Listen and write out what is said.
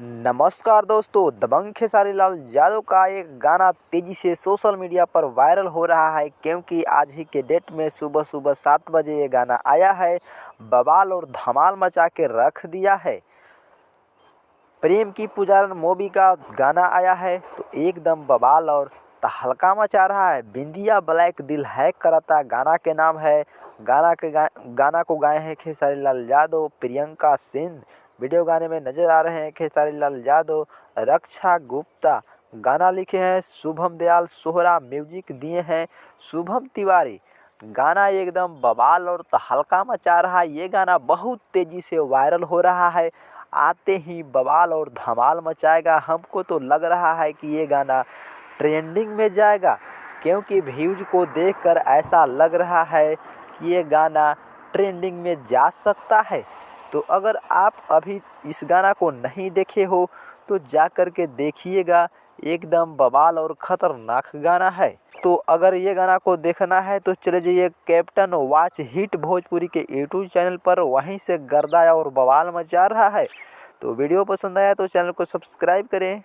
नमस्कार दोस्तों, दबंग खेसारी लाल यादव का एक गाना तेजी से सोशल मीडिया पर वायरल हो रहा है क्योंकि आज ही के डेट में सुबह सुबह 7 बजे ये गाना आया है। बवाल और धमाल मचा के रख दिया है। प्रेम की पुजारन मूवी का गाना आया है तो एकदम बवाल और तहलका मचा रहा है। बिंदिया ब्लैक दिल हैक करता गाना के नाम है। गाना को गाए हैं खेसारी लाल यादव, प्रियंका सिंह वीडियो गाने में नजर आ रहे हैं। खेसारी लाल यादव, रक्षा गुप्ता गाना लिखे हैं। शुभम दयाल सोहरा म्यूजिक दिए हैं शुभम तिवारी। गाना एकदम बवाल और तहलका मचा रहा है। ये गाना बहुत तेजी से वायरल हो रहा है। आते ही बवाल और धमाल मचाएगा। हमको तो लग रहा है कि ये गाना ट्रेंडिंग में जाएगा क्योंकि व्यूज को देखकर ऐसा लग रहा है कि ये गाना ट्रेंडिंग में जा सकता है। तो अगर आप अभी इस गाना को नहीं देखे हो तो जा कर के देखिएगा। एकदम बवाल और ख़तरनाक गाना है। तो अगर ये गाना को देखना है तो चले जाइए कैप्टन वॉच हिट भोजपुरी के यूट्यूब चैनल पर, वहीं से गर्दा और बवाल मचा रहा है। तो वीडियो पसंद आया तो चैनल को सब्सक्राइब करें।